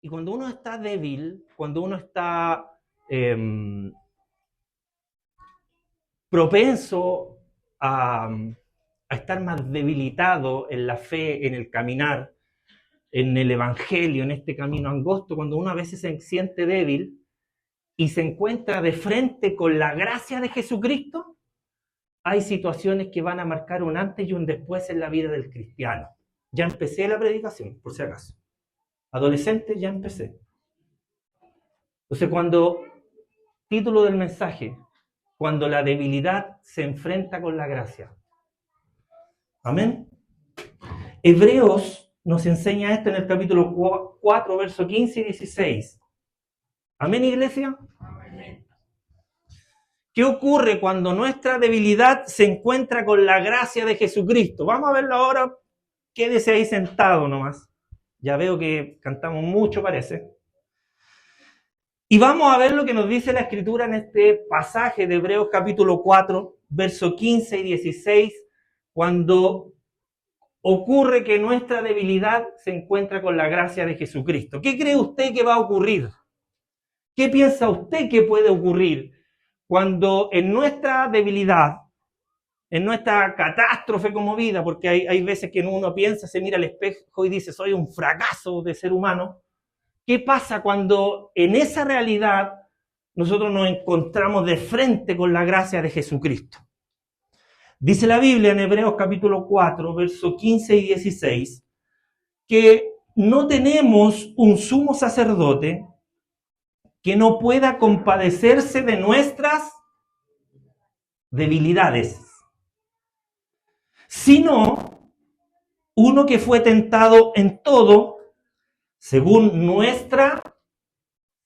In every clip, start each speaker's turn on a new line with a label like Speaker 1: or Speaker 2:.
Speaker 1: Y cuando uno está débil, cuando uno está eh, propenso a estar más debilitado en la fe, en el caminar, en el evangelio, en este camino angosto, cuando uno a veces se siente débil y se encuentra de frente con la gracia de Jesucristo, hay situaciones que van a marcar un antes y un después en la vida del cristiano. Ya empecé la predicación, por si acaso. Adolescente, ya empecé. Entonces, título del mensaje, cuando la debilidad se enfrenta con la gracia. Amén. Hebreos nos enseña esto en el capítulo 4, versos 15 y 16. Amén, iglesia. Amén. ¿Qué ocurre cuando nuestra debilidad se encuentra con la gracia de Jesucristo? Vamos a verlo ahora. Quédese ahí sentado nomás. Ya veo que cantamos mucho, parece. Y vamos a ver lo que nos dice la Escritura en este pasaje de Hebreos capítulo 4, versos 15 y 16, cuando ocurre que nuestra debilidad se encuentra con la gracia de Jesucristo. ¿Qué cree usted que va a ocurrir? ¿Qué piensa usted que puede ocurrir cuando en nuestra debilidad, en nuestra catástrofe como vida, porque hay veces que uno piensa, se mira al espejo y dice, soy un fracaso de ser humano? ¿Qué pasa cuando en esa realidad nosotros nos encontramos de frente con la gracia de Jesucristo? Dice la Biblia en Hebreos capítulo 4, versos 15 y 16, que no tenemos un sumo sacerdote que no pueda compadecerse de nuestras debilidades, sino uno que fue tentado en todo, según nuestra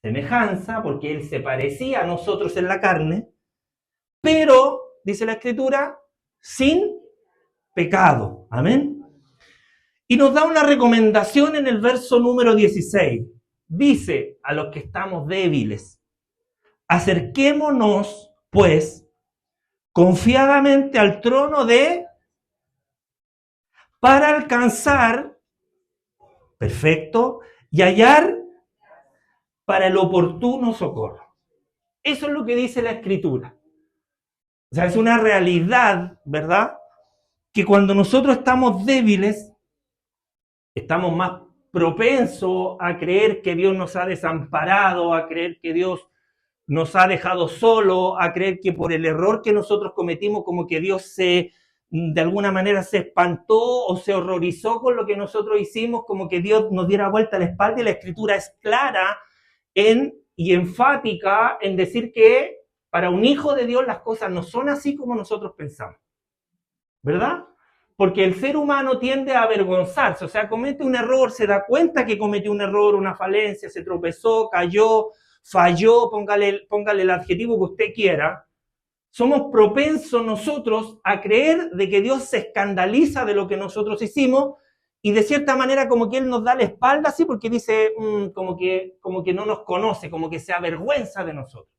Speaker 1: semejanza, porque él se parecía a nosotros en la carne, pero, dice la Escritura, sin pecado. Amén. Y nos da una recomendación en el verso número 16. Dice a los que estamos débiles, acerquémonos, pues, confiadamente al trono para alcanzar, perfecto, y hallar para el oportuno socorro. Eso es lo que dice la Escritura. O sea, es una realidad, ¿verdad? Que cuando nosotros estamos débiles, estamos más propensos a creer que Dios nos ha desamparado, a creer que Dios nos ha dejado solo, a creer que por el error que nosotros cometimos, como que Dios de alguna manera se espantó o se horrorizó con lo que nosotros hicimos, como que Dios nos diera vuelta la espalda. Y la Escritura es clara y enfática en decir que para un hijo de Dios las cosas no son así como nosotros pensamos, ¿verdad? Porque el ser humano tiende a avergonzarse, o sea, comete un error, se da cuenta que cometió un error, una falencia, se tropezó, cayó, falló, póngale el adjetivo que usted quiera. Somos propensos nosotros a creer de que Dios se escandaliza de lo que nosotros hicimos y de cierta manera como que Él nos da la espalda así porque dice como que no nos conoce, como que se avergüenza de nosotros.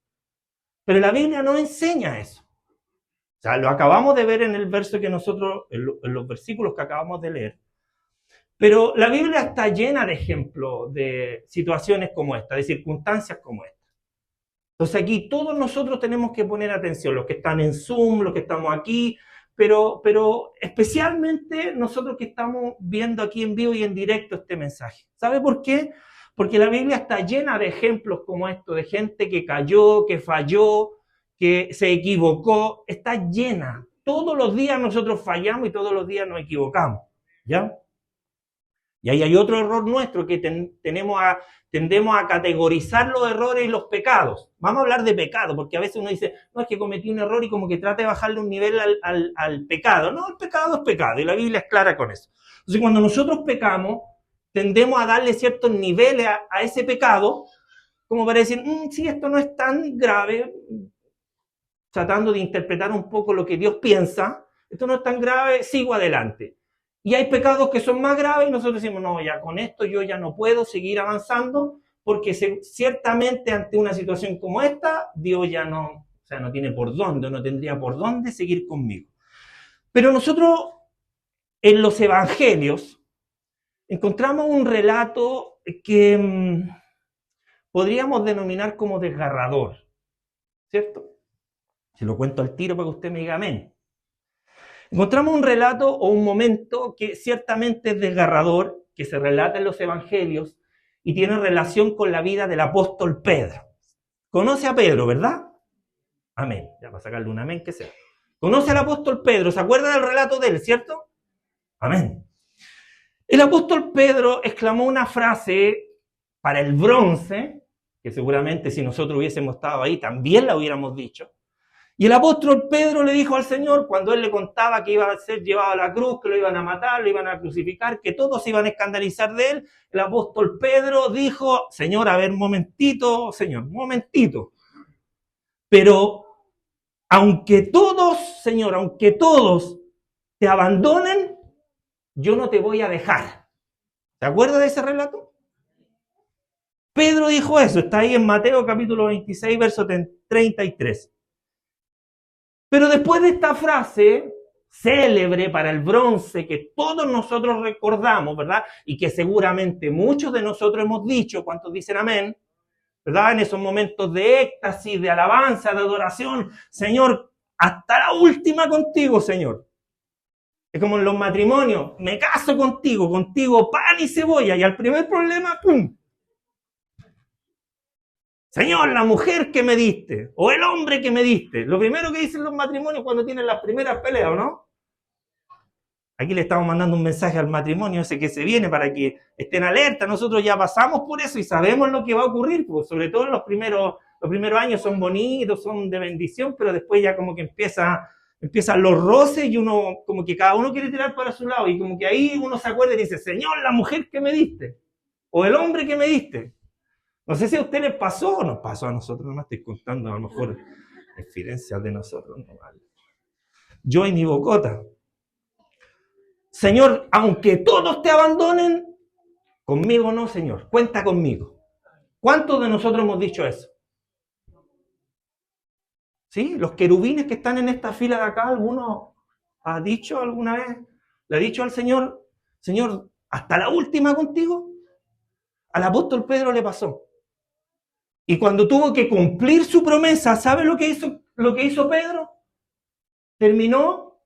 Speaker 1: Pero la Biblia no enseña eso. O sea, lo acabamos de ver en el verso que nosotros, en los versículos que acabamos de leer. Pero la Biblia está llena de ejemplos de situaciones como esta, de circunstancias como esta. Entonces aquí todos nosotros tenemos que poner atención, los que están en Zoom, los que estamos aquí, pero especialmente nosotros que estamos viendo aquí en vivo y en directo este mensaje. ¿Sabe por qué? Porque la Biblia está llena de ejemplos como esto, de gente que cayó, que falló, que se equivocó, está llena. Todos los días nosotros fallamos y todos los días nos equivocamos, ¿ya? Y ahí hay otro error nuestro que tendemos a categorizar los errores y los pecados. Vamos a hablar de pecado, porque a veces uno dice, no, es que cometí un error y como que trata de bajarle un nivel al pecado. No, el pecado es pecado y la Biblia es clara con eso. Entonces, cuando nosotros pecamos, tendemos a darle ciertos niveles a ese pecado, como para decir, sí, esto no es tan grave, tratando de interpretar un poco lo que Dios piensa, esto no es tan grave, sigo adelante. Y hay pecados que son más graves y nosotros decimos, no, ya con esto yo ya no puedo seguir avanzando porque ciertamente ante una situación como esta, Dios ya no tiene por dónde, no tendría por dónde seguir conmigo. Pero nosotros en los evangelios encontramos un relato que podríamos denominar como desgarrador, ¿cierto? Se lo cuento al tiro para que usted me diga amén. Encontramos un relato o un momento que ciertamente es desgarrador, que se relata en los evangelios y tiene relación con la vida del apóstol Pedro. Conoce a Pedro, ¿verdad? Amén. Ya para sacarle un amén que sea. Conoce al apóstol Pedro, ¿se acuerda del relato de él, cierto? Amén. El apóstol Pedro exclamó una frase para el bronce, que seguramente si nosotros hubiésemos estado ahí también la hubiéramos dicho. Y el apóstol Pedro le dijo al Señor, cuando él le contaba que iba a ser llevado a la cruz, que lo iban a matar, lo iban a crucificar, que todos se iban a escandalizar de él, el apóstol Pedro dijo, Señor, a ver, Señor, un momentito. Pero aunque todos, Señor, aunque todos te abandonen, yo no te voy a dejar. ¿Se acuerda de ese relato? Pedro dijo eso, está ahí en Mateo capítulo 26, verso 33. Pero después de esta frase célebre para el bronce que todos nosotros recordamos, ¿verdad? Y que seguramente muchos de nosotros hemos dicho, ¿cuántos dicen amén? ¿Verdad? En esos momentos de éxtasis, de alabanza, de adoración, Señor, hasta la última contigo, Señor. Es como en los matrimonios, me caso contigo pan y cebolla, y al primer problema, ¡pum! Señor, la mujer que me diste, o el hombre que me diste. Lo primero que dicen los matrimonios cuando tienen las primeras peleas, ¿no? Aquí le estamos mandando un mensaje al matrimonio ese que se viene para que estén alerta. Nosotros ya pasamos por eso y sabemos lo que va a ocurrir, pues sobre todo en los primeros años son bonitos, son de bendición, pero después ya como que empiezan los roces y uno, como que cada uno quiere tirar para su lado y como que ahí uno se acuerda y dice, Señor, la mujer que me diste, o el hombre que me diste. No sé si a usted les pasó o nos pasó a nosotros, no me estoy contando a lo mejor experiencias de nosotros. No vale. Yo y mi bocota. Señor, aunque todos te abandonen, conmigo no, Señor, cuenta conmigo. ¿Cuántos de nosotros hemos dicho eso? ¿Sí? Los querubines que están en esta fila de acá, ¿alguno ha dicho alguna vez? ¿Le ha dicho al Señor, Señor, hasta la última contigo? Al apóstol Pedro le pasó. Y cuando tuvo que cumplir su promesa, ¿sabe lo que hizo Pedro? Terminó,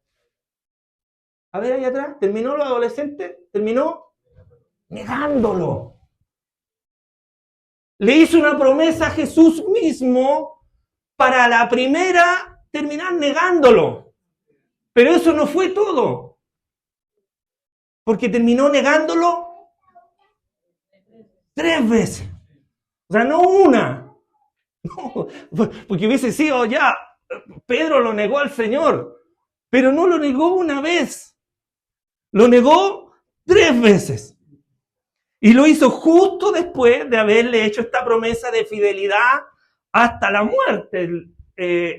Speaker 1: a ver ahí atrás, terminó los adolescentes, terminó negándolo. Le hizo una promesa a Jesús mismo para la primera terminar negándolo. Pero eso no fue todo. Porque terminó negándolo 3 veces. O sea, no una. No, porque hubiese sido ya, Pedro lo negó al Señor, pero no lo negó una vez. Lo negó 3 veces. Y lo hizo justo después de haberle hecho esta promesa de fidelidad hasta la muerte.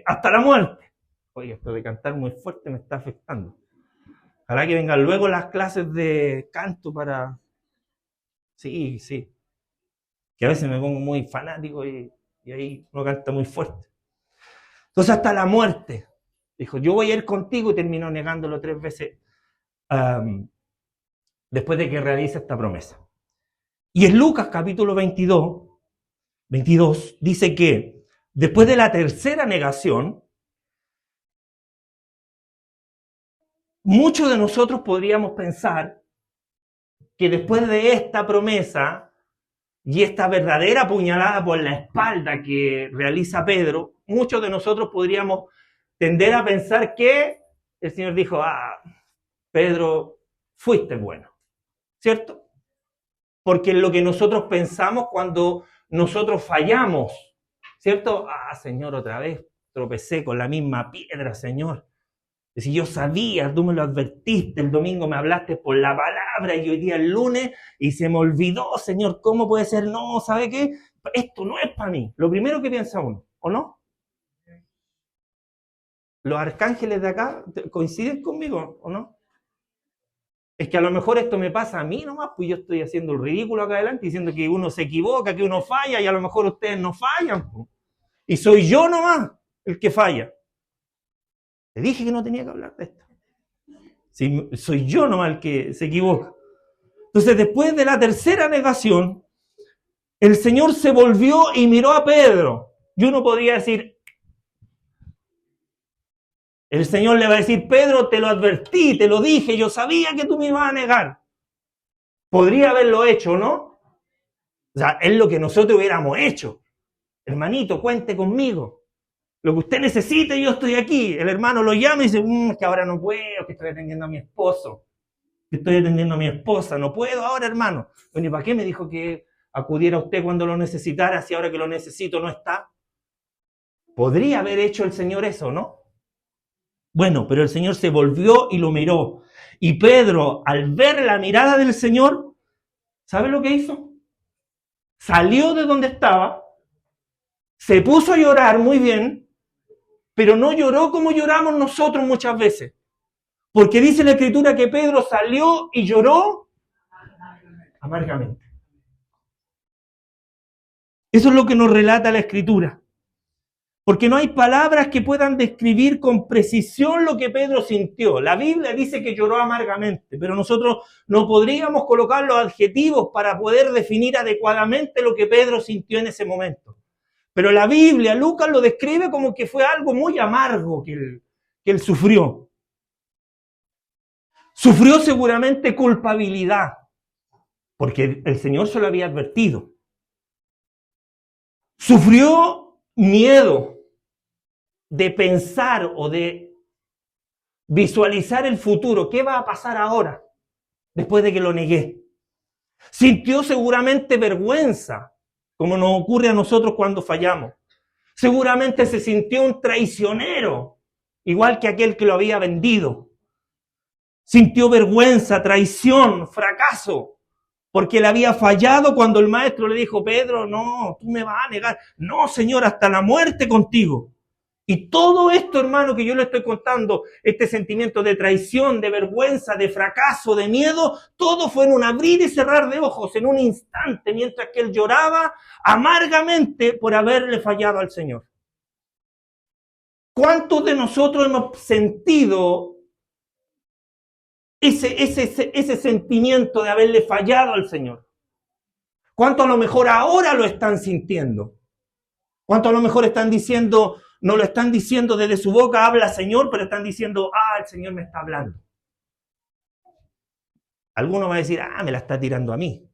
Speaker 1: Hasta la muerte. Oye, esto de cantar muy fuerte me está afectando. Ojalá que vengan luego las clases de canto para... Sí. Que a veces me pongo muy fanático y ahí uno canta muy fuerte. Entonces hasta la muerte. Dijo, yo voy a ir contigo y terminó negándolo 3 veces después de que realiza esta promesa. Y en Lucas capítulo 22 dice que después de la tercera negación, muchos de nosotros podríamos pensar que después de esta promesa y esta verdadera puñalada por la espalda que realiza Pedro, muchos de nosotros podríamos tender a pensar que el Señor dijo, Pedro, fuiste bueno, ¿cierto? Porque es lo que nosotros pensamos cuando nosotros fallamos, ¿cierto? Señor, otra vez tropecé con la misma piedra, Señor. Si yo sabía, tú me lo advertiste, el domingo me hablaste por la palabra y hoy día el lunes y se me olvidó, Señor, ¿cómo puede ser? No, ¿sabe qué? Esto no es para mí. Lo primero que piensa uno, ¿o no? ¿Los arcángeles de acá coinciden conmigo, o no? Es que a lo mejor esto me pasa a mí nomás, pues yo estoy haciendo el ridículo acá adelante, diciendo que uno se equivoca, que uno falla, y a lo mejor ustedes no fallan. Pues. Y soy yo nomás el que falla. Te dije que no tenía que hablar de esto. Sí, soy yo nomás el que se equivoca. Entonces, después de la tercera negación, El Señor se volvió y miró a Pedro. Y uno podría decir, el Señor le va a decir, Pedro, te lo advertí, te lo dije, yo sabía que tú me ibas a negar. Podría haberlo hecho, ¿no? O sea, es lo que nosotros hubiéramos hecho. Hermanito, cuente conmigo. Lo que usted necesite, yo estoy aquí. El hermano lo llama y dice, es que ahora no puedo, que estoy atendiendo a mi esposo. Que estoy atendiendo a mi esposa. No puedo ahora, hermano. Bueno, ¿y para qué me dijo que acudiera a usted cuando lo necesitara, si ahora que lo necesito no está? Podría haber hecho el Señor eso, ¿no? Bueno, pero el Señor se volvió y lo miró. Y Pedro, al ver la mirada del Señor, ¿sabe lo que hizo? Salió de donde estaba, se puso a llorar muy bien, pero no lloró como lloramos nosotros muchas veces. Porque dice la Escritura que Pedro salió y lloró amargamente. Eso es lo que nos relata la Escritura. Porque no hay palabras que puedan describir con precisión lo que Pedro sintió. La Biblia dice que lloró amargamente, pero nosotros no podríamos colocar los adjetivos para poder definir adecuadamente lo que Pedro sintió en ese momento. Pero la Biblia, Lucas lo describe como que fue algo muy amargo que él sufrió. Sufrió seguramente culpabilidad, porque el Señor se lo había advertido. Sufrió miedo de pensar o de visualizar el futuro. ¿Qué va a pasar ahora, después de que lo negué? Sintió seguramente vergüenza, como nos ocurre a nosotros cuando fallamos. Seguramente se sintió un traicionero, igual que aquel que lo había vendido. Sintió vergüenza, traición, fracaso, porque le había fallado cuando el maestro le dijo, Pedro, no, tú me vas a negar. No, Señor, hasta la muerte contigo. Y todo esto, hermano, que yo le estoy contando, este sentimiento de traición, de vergüenza, de fracaso, de miedo, todo fue en un abrir y cerrar de ojos, en un instante, mientras que él lloraba amargamente por haberle fallado al Señor. ¿Cuántos de nosotros hemos sentido ese sentimiento de haberle fallado al Señor? ¿Cuántos a lo mejor ahora lo están sintiendo? ¿Cuántos a lo mejor están diciendo... No lo están diciendo desde su boca, habla Señor, pero están diciendo, el Señor me está hablando. Alguno va a decir, me la está tirando a mí.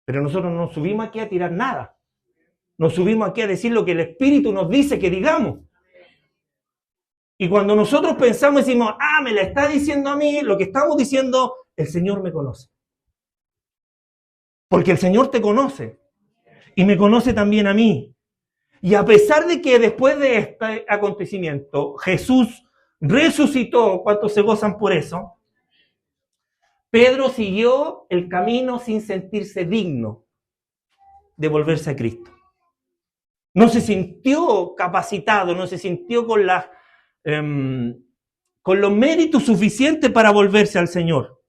Speaker 1: Pero nosotros no subimos aquí a tirar nada. Nos subimos aquí a decir lo que el Espíritu nos dice que digamos. Y cuando nosotros pensamos y decimos, me la está diciendo a mí, lo que estamos diciendo, el Señor me conoce. Porque el Señor te conoce. Y me conoce también a mí. Y a pesar de que después de este acontecimiento Jesús resucitó, ¿cuántos se gozan por eso? Pedro siguió el camino sin sentirse digno de volverse a Cristo. No se sintió capacitado, no se sintió con los méritos suficientes para volverse al Señor.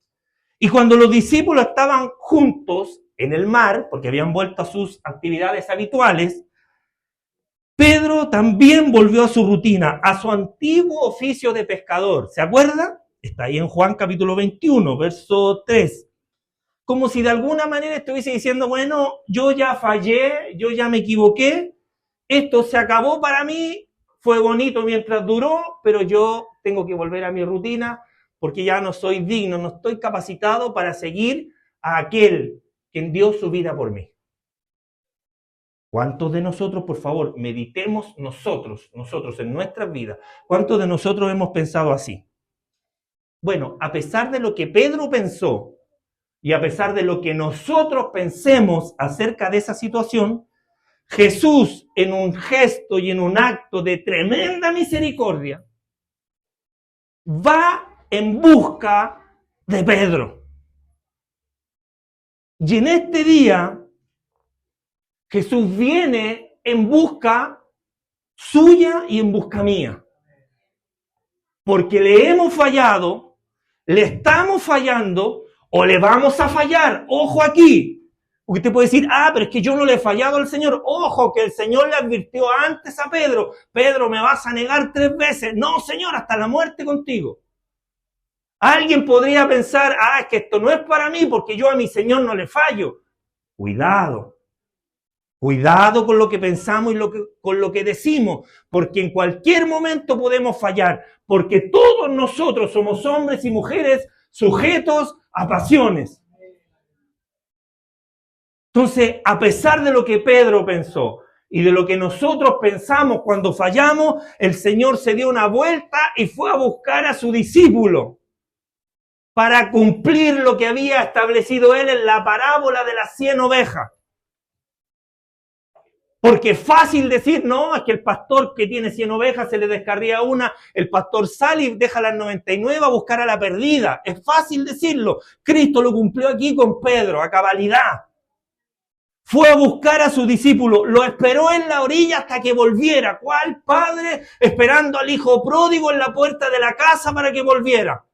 Speaker 1: Y cuando los discípulos estaban juntos en el mar, porque habían vuelto a sus actividades habituales, Pedro también volvió a su rutina, a su antiguo oficio de pescador. ¿Se acuerda? Está ahí en Juan capítulo 21, verso 3. Como si de alguna manera estuviese diciendo, bueno, yo ya fallé, yo ya me equivoqué, esto se acabó para mí, fue bonito mientras duró, pero yo tengo que volver a mi rutina porque ya no soy digno, no estoy capacitado para seguir a aquel quien dio su vida por mí. ¿Cuántos de nosotros, por favor, meditemos nosotros en nuestras vidas? ¿Cuántos de nosotros hemos pensado así? Bueno, a pesar de lo que Pedro pensó y a pesar de lo que nosotros pensemos acerca de esa situación, Jesús, en un gesto y en un acto de tremenda misericordia, va en busca de Pedro. Y en este día, Jesús viene en busca suya y en busca mía. Porque le hemos fallado, le estamos fallando o le vamos a fallar. Ojo aquí. Porque usted puede decir, pero es que yo no le he fallado al Señor. Ojo, que el Señor le advirtió antes a Pedro. Pedro, me vas a negar 3 veces. No, Señor, hasta la muerte contigo. Alguien podría pensar, es que esto no es para mí porque yo a mi Señor no le fallo. Cuidado. Cuidado con lo que pensamos y con lo que decimos, porque en cualquier momento podemos fallar, porque todos nosotros somos hombres y mujeres sujetos a pasiones. Entonces, a pesar de lo que Pedro pensó y de lo que nosotros pensamos cuando fallamos, el Señor se dio una vuelta y fue a buscar a su discípulo para cumplir lo que había establecido él en la parábola de las 100 ovejas. Porque es fácil decir, no, es que el pastor que tiene 100 ovejas se le descarría una, el pastor sale y deja las 99 a buscar a la perdida. Es fácil decirlo. Cristo lo cumplió aquí con Pedro, a cabalidad. Fue a buscar a su discípulo, lo esperó en la orilla hasta que volviera. ¿Cuál padre esperando al hijo pródigo en la puerta de la casa para que volviera?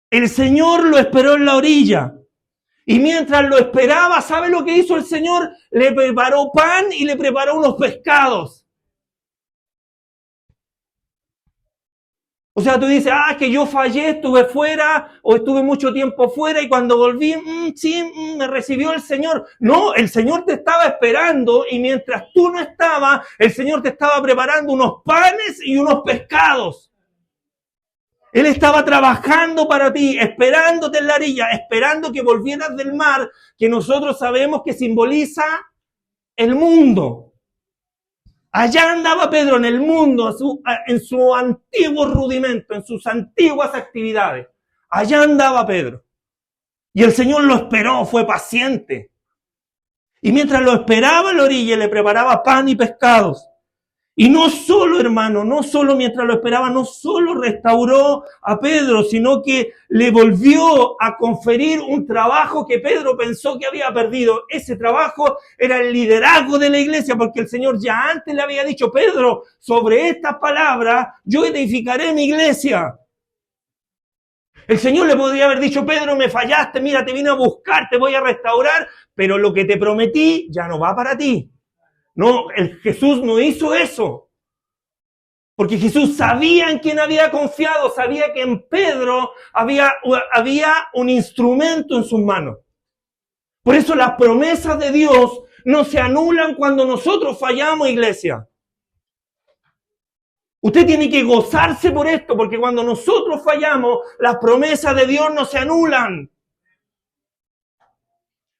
Speaker 1: El Señor lo esperó en la orilla. Y mientras lo esperaba, ¿sabe lo que hizo el Señor? Le preparó pan y le preparó unos pescados. O sea, tú dices, que yo fallé, estuve fuera, o estuve mucho tiempo fuera, y cuando volví, me recibió el Señor. No, el Señor te estaba esperando, y mientras tú no estabas, el Señor te estaba preparando unos panes y unos pescados. Él estaba trabajando para ti, esperándote en la orilla, esperando que volvieras del mar, que nosotros sabemos que simboliza el mundo. Allá andaba Pedro en el mundo, en su antiguo rudimento, en sus antiguas actividades. Allá andaba Pedro. Y el Señor lo esperó, fue paciente. Y mientras lo esperaba en la orilla, le preparaba pan y pescados. Y no solo, hermano, no solo mientras lo esperaba, no solo restauró a Pedro, sino que le volvió a conferir un trabajo que Pedro pensó que había perdido. Ese trabajo era el liderazgo de la iglesia, porque el Señor ya antes le había dicho, Pedro, sobre estas palabras yo edificaré mi iglesia. El Señor le podría haber dicho, Pedro, me fallaste, mira, te vine a buscar, te voy a restaurar, pero lo que te prometí ya no va para ti. No, Jesús no hizo eso. Porque Jesús sabía en quién había confiado, sabía que en Pedro había un instrumento en sus manos. Por eso las promesas de Dios no se anulan cuando nosotros fallamos, iglesia. Usted tiene que gozarse por esto, porque cuando nosotros fallamos, las promesas de Dios no se anulan.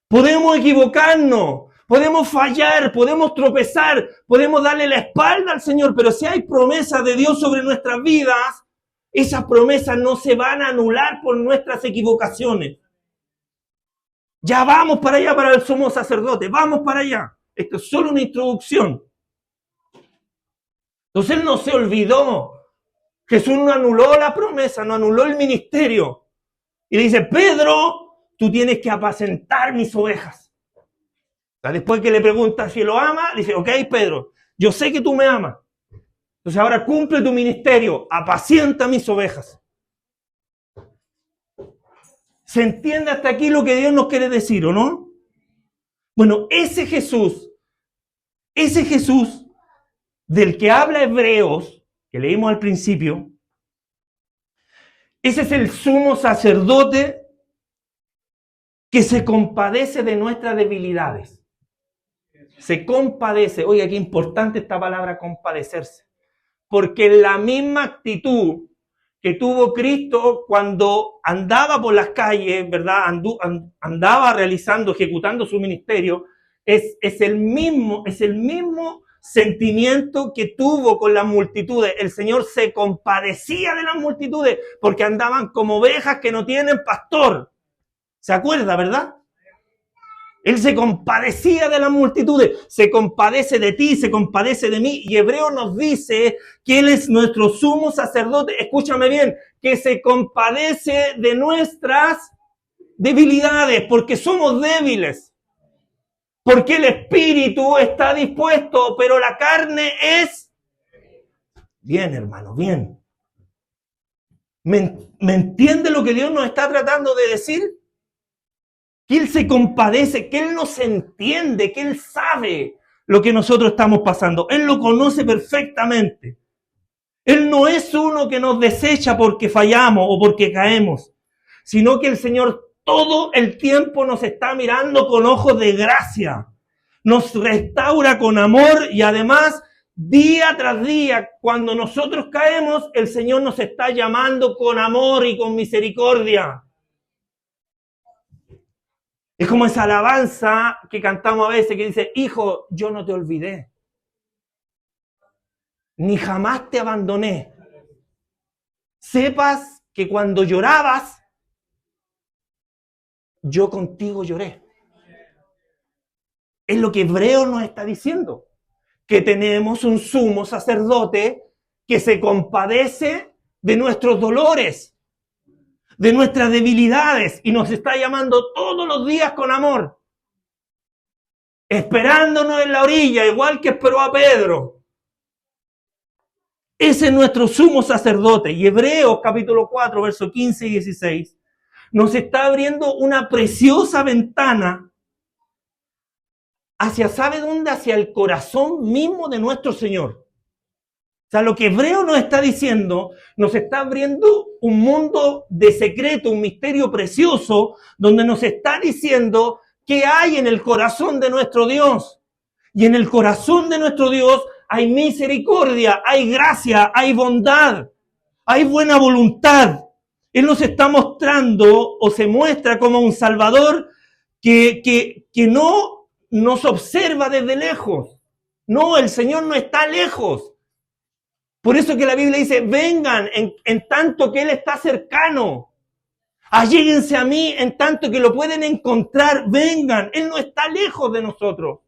Speaker 1: Podemos equivocarnos. Podemos fallar, podemos tropezar, podemos darle la espalda al Señor, pero si hay promesas de Dios sobre nuestras vidas, esas promesas no se van a anular por nuestras equivocaciones. Ya vamos para allá para el sumo sacerdote, vamos para allá. Esto es solo una introducción. Entonces Él no se olvidó. Jesús no anuló la promesa, no anuló el ministerio. Y le dice, Pedro, tú tienes que apacentar mis ovejas. Después que le pregunta si lo ama, dice, ok, Pedro, yo sé que tú me amas. Entonces ahora cumple tu ministerio, apacienta mis ovejas. ¿Se entiende hasta aquí lo que Dios nos quiere decir, o no? Bueno, ese Jesús del que habla Hebreos, que leímos al principio, ese es el sumo sacerdote que se compadece de nuestras debilidades. Se compadece. Oiga, qué importante esta palabra compadecerse. Porque la misma actitud que tuvo Cristo cuando andaba por las calles, ¿verdad? Andaba realizando, ejecutando su ministerio, es el mismo sentimiento que tuvo con las multitudes. El Señor se compadecía de las multitudes porque andaban como ovejas que no tienen pastor. ¿Se acuerda, verdad? Él se compadecía de las multitudes, se compadece de ti, se compadece de mí. Y Hebreo nos dice que Él es nuestro sumo sacerdote, escúchame bien, que se compadece de nuestras debilidades, porque somos débiles. Porque el espíritu está dispuesto, pero la carne es... Bien, hermano, bien. ¿Me entiende lo que Dios nos está tratando de decir? Que Él se compadece, que Él nos entiende, que Él sabe lo que nosotros estamos pasando. Él lo conoce perfectamente. Él no es uno que nos desecha porque fallamos o porque caemos, sino que el Señor todo el tiempo nos está mirando con ojos de gracia. Nos restaura con amor y además, día tras día, cuando nosotros caemos, el Señor nos está llamando con amor y con misericordia. Es como esa alabanza que cantamos a veces que dice, hijo, yo no te olvidé, ni jamás te abandoné. Sepas que cuando llorabas, yo contigo lloré. Es lo que Hebreos nos está diciendo, que tenemos un sumo sacerdote que se compadece de nuestros dolores, de nuestras debilidades, y nos está llamando todos los días con amor, esperándonos en la orilla, igual que esperó a Pedro. Ese es nuestro sumo sacerdote. Y Hebreos capítulo 4, versos 15 y 16, nos está abriendo una preciosa ventana hacia, ¿sabe dónde? Hacia el corazón mismo de nuestro Señor. O sea, lo que Hebreo nos está diciendo, nos está abriendo un mundo de secreto, un misterio precioso, donde nos está diciendo qué hay en el corazón de nuestro Dios. Y en el corazón de nuestro Dios hay misericordia, hay gracia, hay bondad, hay buena voluntad. Él nos está mostrando o se muestra como un Salvador que no nos observa desde lejos. No, el Señor no está lejos. Por eso que la Biblia dice, vengan en tanto que Él está cercano. Alléguense a mí en tanto que lo pueden encontrar. Vengan, Él no está lejos de nosotros.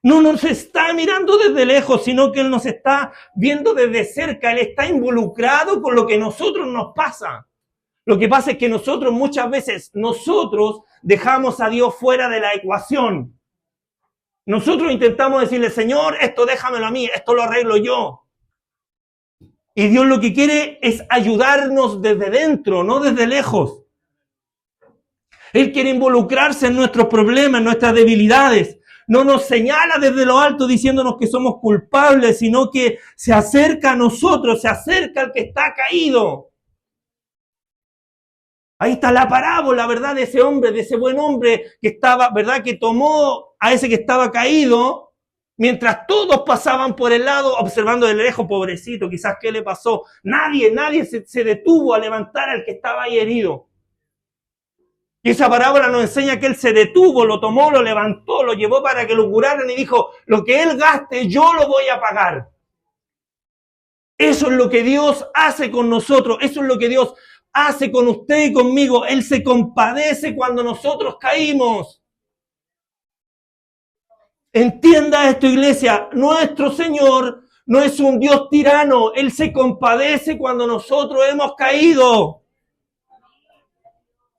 Speaker 1: No nos está mirando desde lejos, sino que Él nos está viendo desde cerca. Él está involucrado con lo que a nosotros nos pasa. Lo que pasa es que nosotros muchas veces, dejamos a Dios fuera de la ecuación. Nosotros intentamos decirle, Señor, esto déjamelo a mí, esto lo arreglo yo. Y Dios lo que quiere es ayudarnos desde dentro, no desde lejos. Él quiere involucrarse en nuestros problemas, en nuestras debilidades. No nos señala desde lo alto diciéndonos que somos culpables, sino que se acerca a nosotros, se acerca al que está caído. Ahí está la parábola, ¿verdad? De ese hombre, de ese buen hombre que estaba, ¿verdad? Que tomó a ese que estaba caído, mientras todos pasaban por el lado, observando de lejos, pobrecito, quizás qué le pasó. Nadie se detuvo a levantar al que estaba ahí herido. Y esa parábola nos enseña que él se detuvo, lo tomó, lo levantó, lo llevó para que lo curaran y dijo, lo que él gaste, yo lo voy a pagar. Eso es lo que Dios hace con nosotros, eso es lo que Dios hace con usted y conmigo. Él se compadece cuando nosotros caímos. Entienda esto, iglesia, nuestro Señor no es un Dios tirano, Él se compadece cuando nosotros hemos caído.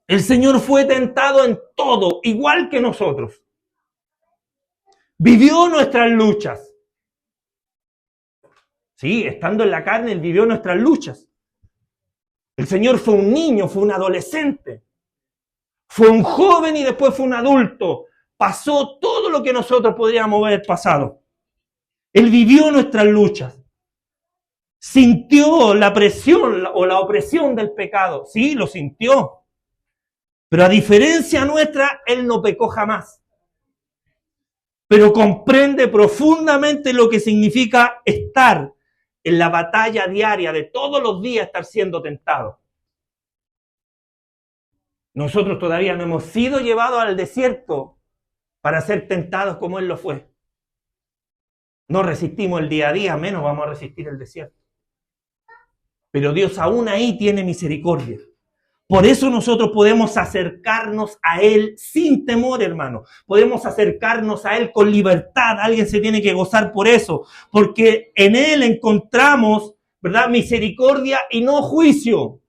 Speaker 1: El Señor fue tentado en todo, igual que nosotros. Vivió nuestras luchas. Sí, estando en la carne, Él vivió nuestras luchas. El Señor fue un niño, fue un adolescente, fue un joven y después fue un adulto. Pasó todo lo que nosotros podríamos haber pasado. Él vivió nuestras luchas. Sintió la presión o la opresión del pecado. Sí, lo sintió. Pero a diferencia nuestra, Él no pecó jamás. Pero comprende profundamente lo que significa estar en la batalla diaria de todos los días, estar siendo tentado. Nosotros todavía no hemos sido llevados al desierto para ser tentados como Él lo fue. No resistimos el día a día, menos vamos a resistir el desierto. Pero Dios aún ahí tiene misericordia. Por eso nosotros podemos acercarnos a Él sin temor, hermano. Podemos acercarnos a Él con libertad. Alguien se tiene que gozar por eso. Porque en Él encontramos, ¿verdad?, misericordia y no juicio.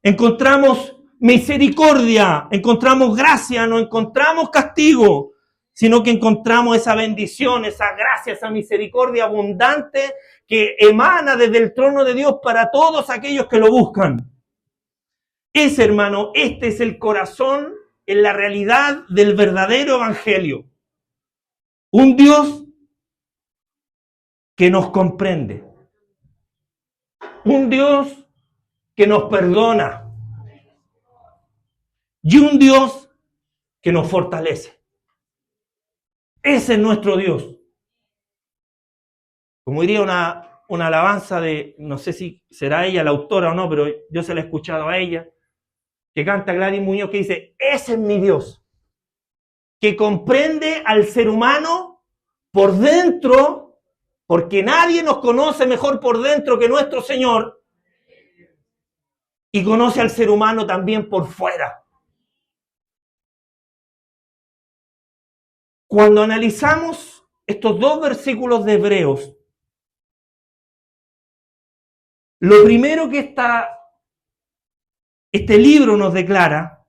Speaker 1: Encontramos misericordia, encontramos gracia, no encontramos castigo, sino que encontramos esa bendición, esa gracia, esa misericordia abundante que emana desde el trono de Dios para todos aquellos que lo buscan. Hermano, este es el corazón en la realidad del verdadero evangelio. Un Dios que nos comprende. Un Dios que nos perdona y un Dios que nos fortalece. Ese es nuestro Dios. Como diría una alabanza de, no sé si será ella la autora o no, pero yo se la he escuchado a ella, que canta Gladys Muñoz, que dice, ese es mi Dios, que comprende al ser humano por dentro, porque nadie nos conoce mejor por dentro que nuestro Señor, y conoce al ser humano también por fuera. Cuando analizamos estos dos versículos de Hebreos, lo primero que este libro nos declara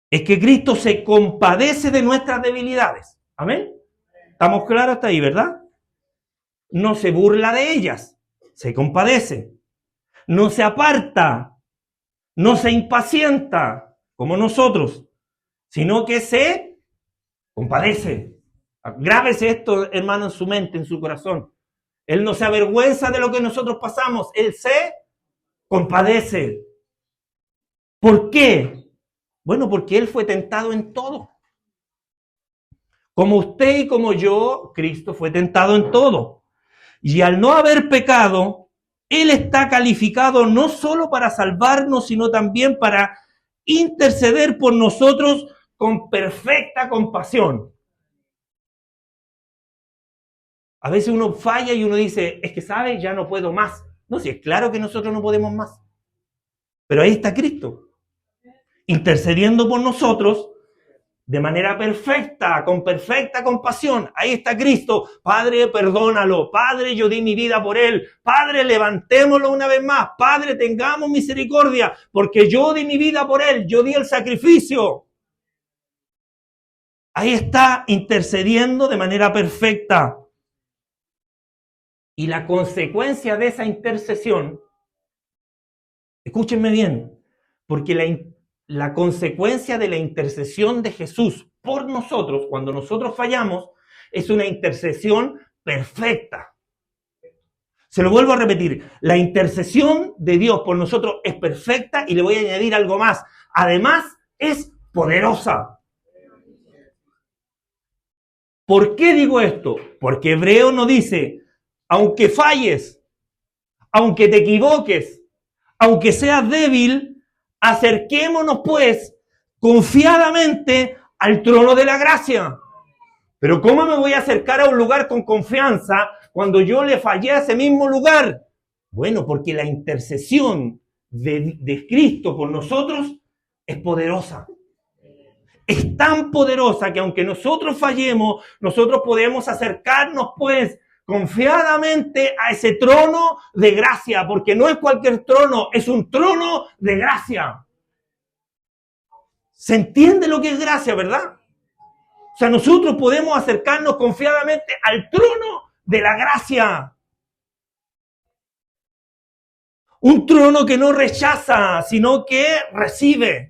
Speaker 1: es que Cristo se compadece de nuestras debilidades. ¿Amén? ¿Estamos claros hasta ahí, verdad? No se burla de ellas, se compadece. No se aparta, no se impacienta como nosotros, sino que se compadece. Grábese esto, hermano, en su mente, en su corazón. Él no se avergüenza de lo que nosotros pasamos, Él se compadece. ¿Por qué? Bueno, porque Él fue tentado en todo. Como usted y como yo, Cristo fue tentado en todo. Y al no haber pecado, Él está calificado no solo para salvarnos, sino también para interceder por nosotros con perfecta compasión. A veces uno falla y uno dice, es que sabe, ya no puedo más. No, si es claro que nosotros no podemos más. Pero ahí está Cristo, intercediendo por nosotros de manera perfecta, con perfecta compasión. Ahí está Cristo. Padre, perdónalo. Padre, yo di mi vida por Él. Padre, levantémoslo una vez más. Padre, tengamos misericordia, porque yo di mi vida por Él. Yo di el sacrificio. Ahí está intercediendo de manera perfecta. Y la consecuencia de esa intercesión, escúchenme bien, porque la consecuencia de la intercesión de Jesús por nosotros, cuando nosotros fallamos, es una intercesión perfecta. Se lo vuelvo a repetir, la intercesión de Dios por nosotros es perfecta y le voy a añadir algo más. Además, es poderosa. ¿Por qué digo esto? Porque Hebreo nos dice, aunque falles, aunque te equivoques, aunque seas débil, acerquémonos pues confiadamente al trono de la gracia. Pero ¿cómo me voy a acercar a un lugar con confianza cuando yo le fallé a ese mismo lugar? Bueno, porque la intercesión de Cristo por nosotros es poderosa. Es tan poderosa que aunque nosotros fallemos, nosotros podemos acercarnos pues confiadamente a ese trono de gracia, porque no es cualquier trono, es un trono de gracia. ¿Se entiende lo que es gracia, verdad? O sea, nosotros podemos acercarnos confiadamente al trono de la gracia. Un trono que no rechaza, sino que recibe.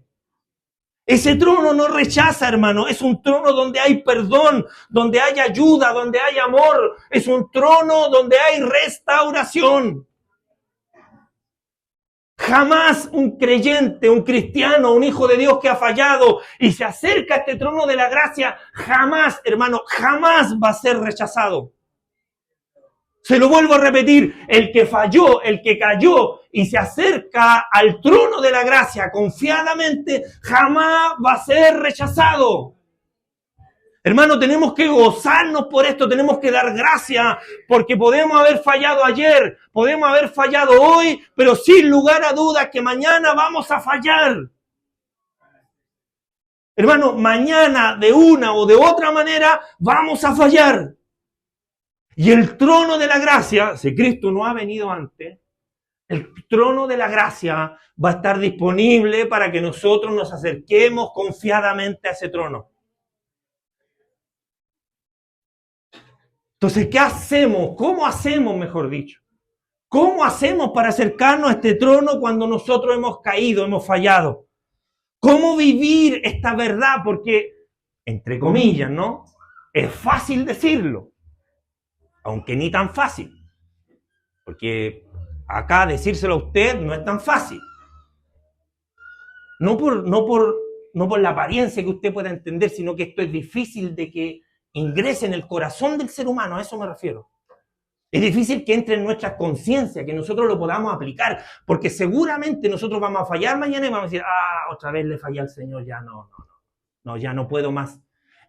Speaker 1: Ese trono no rechaza, hermano. Es un trono donde hay perdón, donde hay ayuda, donde hay amor. Es un trono donde hay restauración. Jamás un creyente, un cristiano, un hijo de Dios que ha fallado y se acerca a este trono de la gracia, jamás, hermano, jamás va a ser rechazado. Se lo vuelvo a repetir, el que falló, el que cayó y se acerca al trono de la gracia confiadamente, jamás va a ser rechazado. Hermano, tenemos que gozarnos por esto, tenemos que dar gracia, porque podemos haber fallado ayer, podemos haber fallado hoy, pero sin lugar a dudas que mañana vamos a fallar. Hermano, mañana de una o de otra manera vamos a fallar. Y el trono de la gracia, si Cristo no ha venido antes, el trono de la gracia va a estar disponible para que nosotros nos acerquemos confiadamente a ese trono. Entonces, ¿qué hacemos? ¿Cómo hacemos, mejor dicho? ¿Cómo hacemos para acercarnos a este trono cuando nosotros hemos caído, hemos fallado? ¿Cómo vivir esta verdad? Porque, entre comillas, ¿no? Es fácil decirlo. Aunque ni tan fácil, porque acá decírselo a usted no es tan fácil. No por la apariencia que usted pueda entender, sino que esto es difícil de que ingrese en el corazón del ser humano, a eso me refiero. Es difícil que entre en nuestra conciencia, que nosotros lo podamos aplicar, porque seguramente nosotros vamos a fallar mañana y vamos a decir, otra vez le fallé al Señor, ya no, ya no puedo más.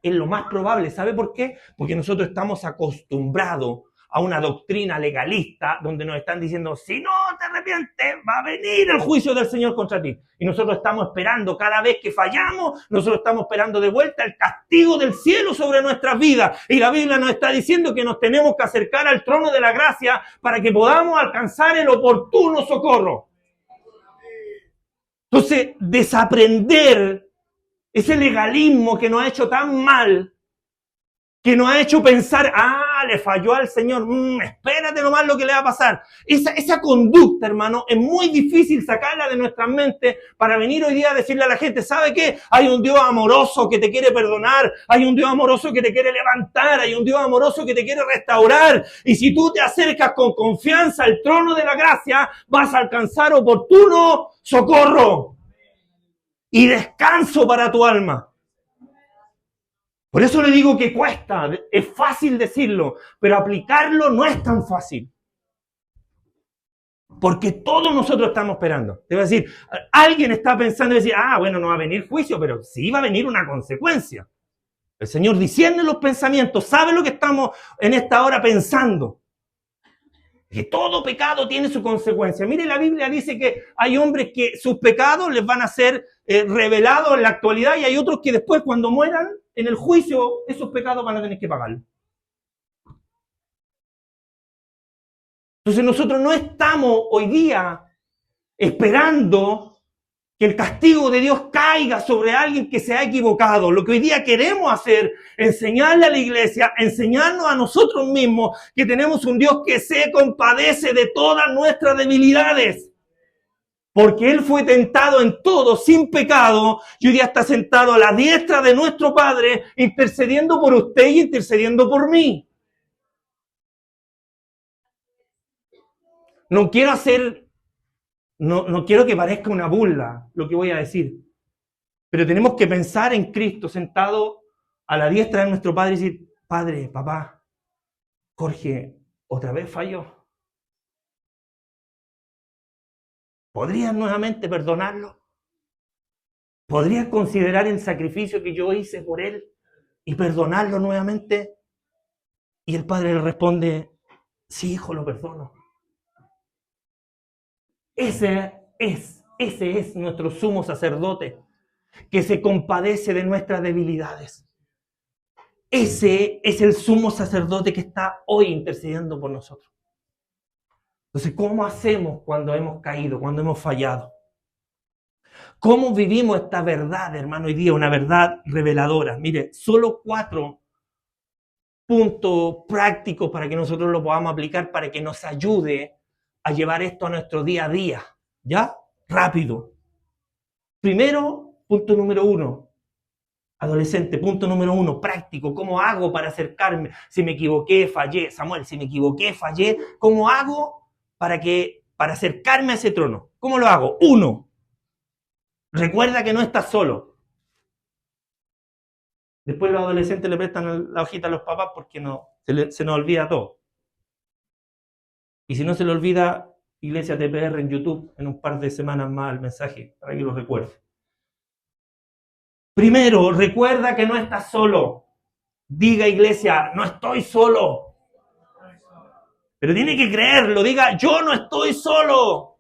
Speaker 1: Es lo más probable, ¿sabe por qué? Porque nosotros estamos acostumbrados a una doctrina legalista donde nos están diciendo, si no te arrepientes, va a venir el juicio del Señor contra ti. Y nosotros estamos esperando, cada vez que fallamos, nosotros estamos esperando de vuelta el castigo del cielo sobre nuestras vidas. Y la Biblia nos está diciendo que nos tenemos que acercar al trono de la gracia para que podamos alcanzar el oportuno socorro. Entonces, desaprender ese legalismo que nos ha hecho tan mal, que nos ha hecho pensar, le falló al Señor, espérate nomás lo que le va a pasar. Esa conducta, hermano, es muy difícil sacarla de nuestras mentes para venir hoy día a decirle a la gente, ¿sabe qué? Hay un Dios amoroso que te quiere perdonar, hay un Dios amoroso que te quiere levantar, hay un Dios amoroso que te quiere restaurar. Y si tú te acercas con confianza al trono de la gracia, vas a alcanzar oportuno socorro y descanso para tu alma. Por eso le digo que cuesta, es fácil decirlo, pero aplicarlo no es tan fácil. Porque todos nosotros estamos esperando. Te voy a decir, alguien está pensando y decir, bueno, no va a venir juicio, pero sí va a venir una consecuencia. El Señor discierne los pensamientos, sabe lo que estamos en esta hora pensando. Que todo pecado tiene su consecuencia. Mire, la Biblia dice que hay hombres que sus pecados les van a ser revelados en la actualidad y hay otros que después cuando mueran en el juicio, esos pecados van a tener que pagarlo. Entonces nosotros no estamos hoy día esperando que el castigo de Dios caiga sobre alguien que se ha equivocado. Lo que hoy día queremos hacer, enseñarle a la iglesia, enseñarnos a nosotros mismos que tenemos un Dios que se compadece de todas nuestras debilidades. Porque Él fue tentado en todo, sin pecado, y hoy día está sentado a la diestra de nuestro Padre, intercediendo por usted y intercediendo por mí. No quiero que parezca una burla lo que voy a decir, pero tenemos que pensar en Cristo sentado a la diestra de nuestro Padre y decir, Padre, papá, Jorge, otra vez falló. ¿Podrías nuevamente perdonarlo? ¿Podrías considerar el sacrificio que yo hice por él y perdonarlo nuevamente? Y el padre le responde, sí, hijo, lo perdono. Ese es nuestro sumo sacerdote, que se compadece de nuestras debilidades. Ese es el sumo sacerdote que está hoy intercediendo por nosotros. Entonces, ¿cómo hacemos cuando hemos caído, cuando hemos fallado? ¿Cómo vivimos esta verdad, hermano, hoy día? Una verdad reveladora. Mire, solo 4 puntos prácticos para que nosotros lo podamos aplicar, para que nos ayude a llevar esto a nuestro día a día. ¿Ya? Rápido. Primero, punto número 1. Adolescente, punto número 1, práctico. ¿Cómo hago para acercarme? Si me equivoqué, fallé. Samuel, si me equivoqué, fallé. ¿Cómo hago para acercarme a ese trono? ¿Cómo lo hago? 1. Recuerda que no estás solo. Después los adolescentes le prestan la hojita a los papás porque se nos olvida todo. Y si no se le olvida, Iglesia TPR en YouTube, en un par de semanas más el mensaje, para que lo recuerde. Primero, recuerda que no estás solo. Diga, iglesia, no estoy solo. Pero tiene que creerlo, diga, yo no estoy solo.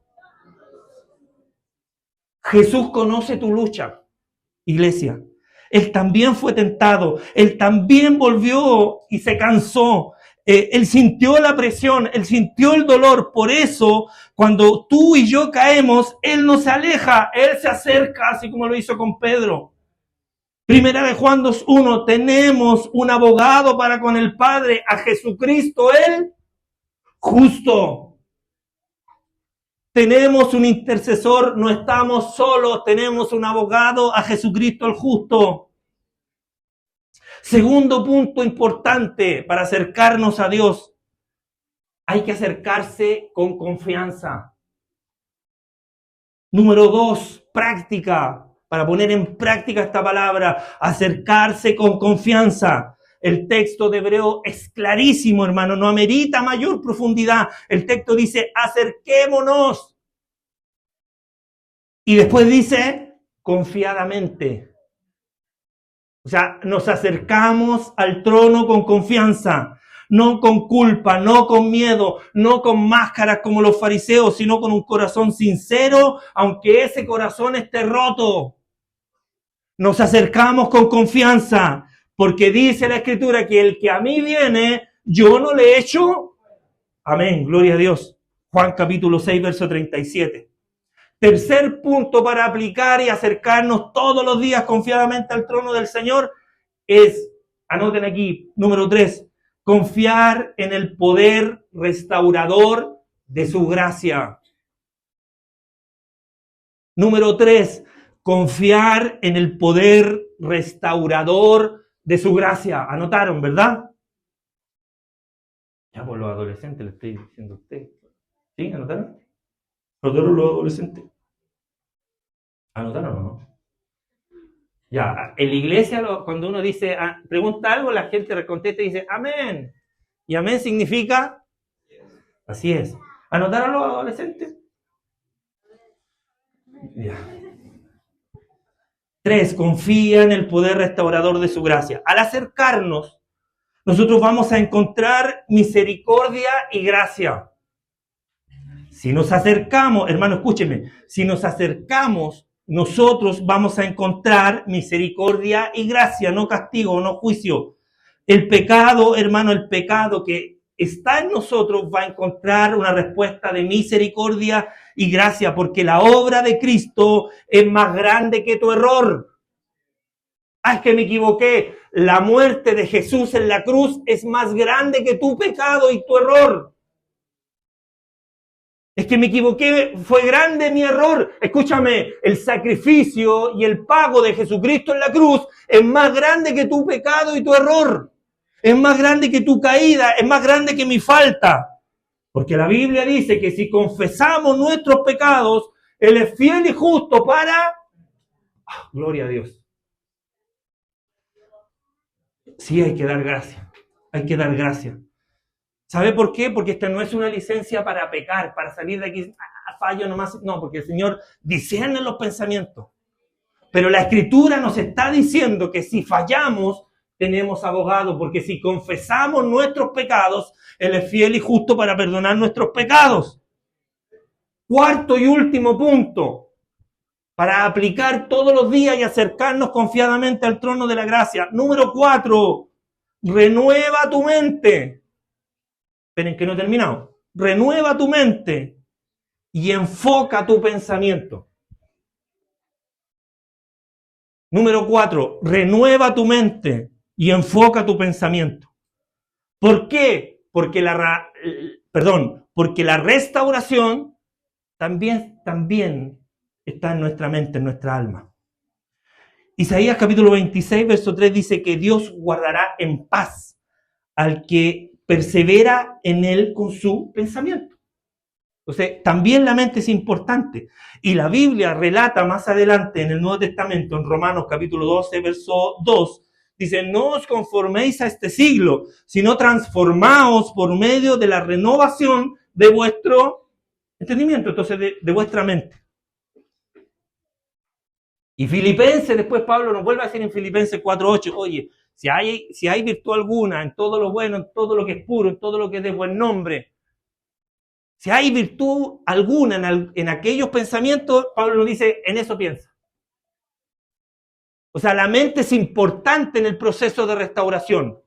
Speaker 1: Jesús conoce tu lucha, iglesia. Él también fue tentado, Él también volvió y se cansó. Él sintió la presión, Él sintió el dolor. Por eso, cuando tú y yo caemos, Él no se aleja, Él se acerca, así como lo hizo con Pedro. Primera de Juan 2:1, tenemos un abogado para con el Padre, a Jesucristo, el justo. Tenemos un intercesor, no estamos solos, tenemos un abogado, a Jesucristo el justo. Segundo punto importante para acercarnos a Dios. Hay que acercarse con confianza. Número 2, práctica. Para poner en práctica esta palabra, acercarse con confianza. El texto de Hebreo es clarísimo, hermano, no amerita mayor profundidad. El texto dice, acerquémonos. Y después dice, confiadamente. O sea, nos acercamos al trono con confianza, no con culpa, no con miedo, no con máscaras como los fariseos, sino con un corazón sincero, aunque ese corazón esté roto. Nos acercamos con confianza, porque dice la Escritura que el que a mí viene, yo no le echo. Amén, gloria a Dios. Juan capítulo 6, verso 37. Tercer punto para aplicar y acercarnos todos los días confiadamente al trono del Señor es, anoten aquí, número 3, confiar en el poder restaurador de su gracia. Número 3, confiar en el poder restaurador de su gracia. Anotaron, ¿verdad? Ya por los adolescentes le estoy diciendo a usted. ¿Sí? ¿Anotaron? ¿Anotaron los adolescentes? ¿Anotaron o no? Ya, en la iglesia cuando uno dice, pregunta algo, la gente contesta y dice, amén. Y amén significa, así es. ¿Anotaron los adolescentes? Ya. 3, confía en el poder restaurador de su gracia. Al acercarnos, nosotros vamos a encontrar misericordia y gracia. Si nos acercamos, hermano, escúcheme, si nos acercamos, nosotros vamos a encontrar misericordia y gracia, no castigo, no juicio. El pecado, hermano, el pecado que está en nosotros va a encontrar una respuesta de misericordia y gracia, porque la obra de Cristo es más grande que tu error. Es que me equivoqué. La muerte de Jesús en la cruz es más grande que tu pecado y tu error. Es que me equivoqué, fue grande mi error. Escúchame, el sacrificio y el pago de Jesucristo en la cruz es más grande que tu pecado y tu error. Es más grande que tu caída, es más grande que mi falta. Porque la Biblia dice que si confesamos nuestros pecados, Él es fiel y justo para... gloria a Dios. Sí, hay que dar gracia. Hay que dar gracia. ¿Sabe por qué? Porque esta no es una licencia para pecar, para salir de aquí, fallo nomás. No, porque el Señor discierne los pensamientos. Pero la Escritura nos está diciendo que si fallamos, tenemos abogado, porque si confesamos nuestros pecados, Él es fiel y justo para perdonar nuestros pecados. Cuarto y último punto, para aplicar todos los días y acercarnos confiadamente al trono de la gracia. Número 4, renueva tu mente. Esperen que no he terminado. Renueva tu mente y enfoca tu pensamiento. Número 4, renueva tu mente y enfoca tu pensamiento. ¿Por qué? Porque la restauración también está en nuestra mente, en nuestra alma. Isaías capítulo 26, verso 3 dice que Dios guardará en paz al que persevera en él con su pensamiento. Entonces, también la mente es importante. Y la Biblia relata más adelante en el Nuevo Testamento, en Romanos capítulo 12, verso 2, dice, no os conforméis a este siglo, sino transformaos por medio de la renovación de vuestro entendimiento, entonces de vuestra mente. Y Filipenses, después Pablo nos vuelve a decir en Filipenses 4:8, oye, si hay virtud alguna en todo lo bueno, en todo lo que es puro, en todo lo que es de buen nombre, si hay virtud alguna en aquellos pensamientos, Pablo nos dice, en eso piensa. O sea, la mente es importante en el proceso de restauración.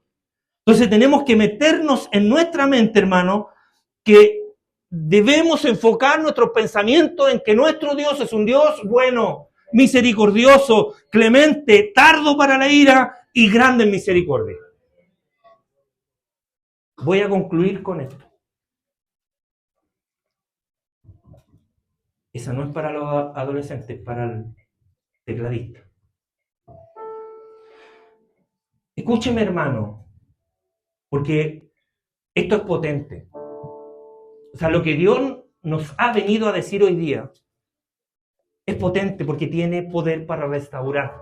Speaker 1: Entonces tenemos que meternos en nuestra mente, hermano, que debemos enfocar nuestros pensamientos en que nuestro Dios es un Dios bueno, misericordioso, clemente, tardo para la ira y grande en misericordia. Voy a concluir con esto. Esa no es para los adolescentes, para el tecladista. Escúcheme, hermano, porque esto es potente. O sea, lo que Dios nos ha venido a decir hoy día es potente porque tiene poder para restaurar,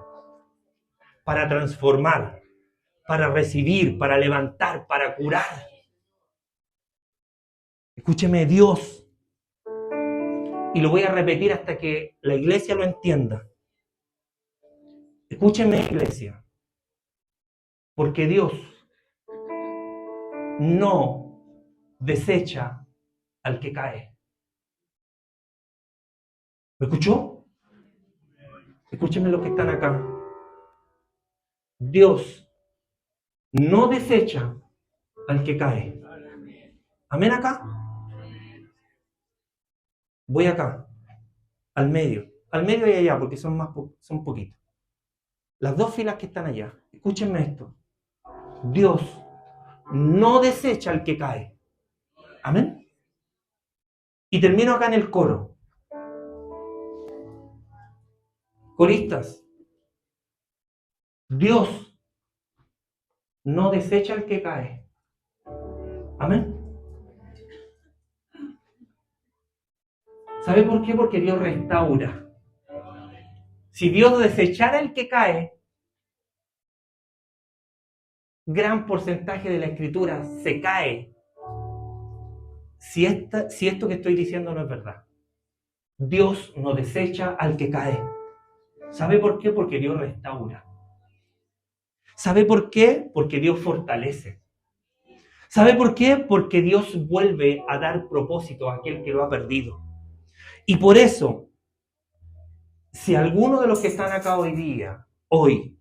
Speaker 1: para transformar, para recibir, para levantar, para curar. Escúcheme, Dios, y lo voy a repetir hasta que la iglesia lo entienda. Escúcheme, iglesia, porque Dios no desecha al que cae. ¿Me escuchó? Escúchenme los que están acá. Dios no desecha al que cae. ¿Amén acá? Voy acá, al medio y allá, porque son poquitos. Las dos filas que están allá. Escúchenme esto. Dios no desecha al que cae. ¿Amén? Y termino acá en el coro. Coristas, Dios no desecha al que cae. ¿Amén? ¿Sabe por qué? Porque Dios restaura. Si Dios desechara el que cae, gran porcentaje de la escritura se cae. Si esto que estoy diciendo no es verdad. Dios no desecha al que cae. ¿Sabe por qué? Porque Dios restaura. ¿Sabe por qué? Porque Dios fortalece. ¿Sabe por qué? Porque Dios vuelve a dar propósito a aquel que lo ha perdido. Y por eso, si alguno de los que están acá hoy,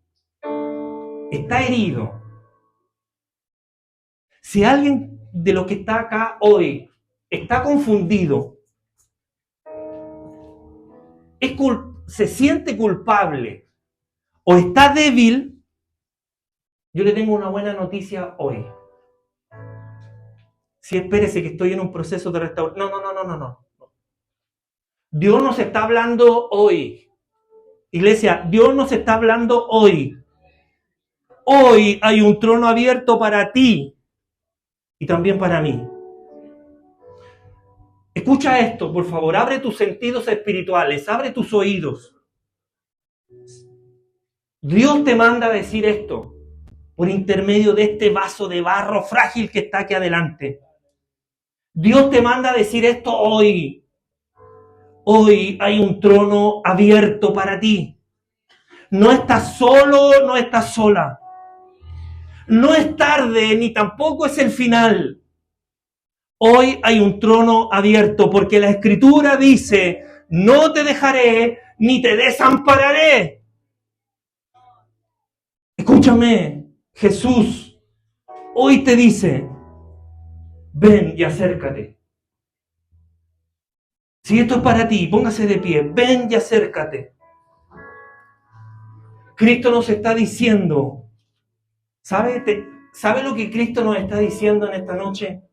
Speaker 1: está herido, si alguien de los que está acá hoy está confundido, se siente culpable o está débil, yo le tengo una buena noticia hoy. Si espérese que estoy en un proceso de restauración. No. Dios nos está hablando hoy. Iglesia, Dios nos está hablando hoy. Hoy hay un trono abierto para ti y también para mí. Escucha esto, por favor. Abre tus sentidos espirituales, abre tus oídos. Dios te manda a decir esto por intermedio de este vaso de barro frágil que está aquí adelante. Dios te manda a decir esto hoy. Hoy hay un trono abierto para ti. No estás solo, no estás sola. No es tarde, ni tampoco es el final. Hoy hay un trono abierto porque la Escritura dice, no te dejaré ni te desampararé. Escúchame, Jesús hoy te dice, ven y acércate. Si esto es para ti, póngase de pie, ven y acércate. Cristo nos está diciendo, ¿sabe lo que Cristo nos está diciendo en esta noche?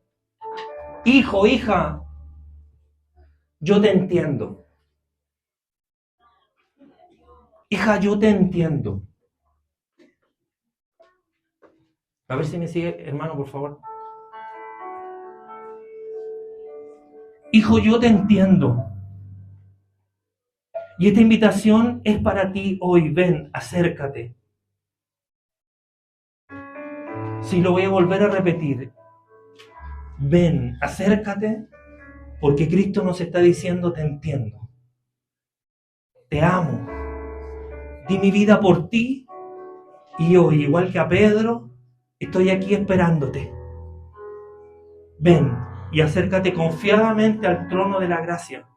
Speaker 1: Hijo, hija, yo te entiendo. Hija, yo te entiendo. A ver si me sigue, hermano, por favor. Hijo, yo te entiendo. Y esta invitación es para ti hoy. Ven, acércate. Sí, lo voy a volver a repetir. Ven, acércate, porque Cristo nos está diciendo, te entiendo. Te amo. Di mi vida por ti. Y hoy, igual que a Pedro, estoy aquí esperándote. Ven y acércate confiadamente al trono de la gracia,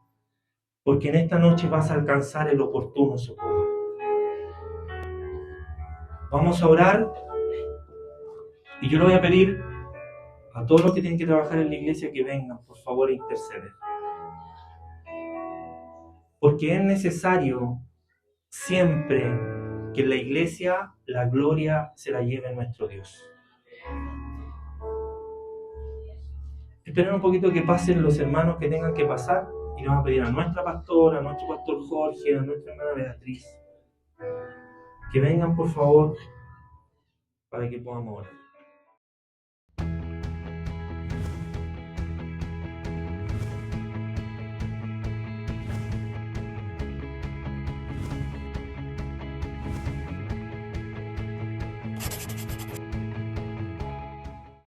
Speaker 1: porque en esta noche vas a alcanzar el oportuno socorro. Vamos a orar y yo le voy a pedir a todos los que tienen que trabajar en la iglesia que vengan, por favor, a interceder. Porque es necesario siempre que en la iglesia la gloria se la lleve nuestro Dios. Esperen un poquito que pasen los hermanos que tengan que pasar y le vamos a pedir a nuestra pastora, a nuestro pastor Jorge, a nuestra hermana Beatriz, que vengan por favor para que podamos orar.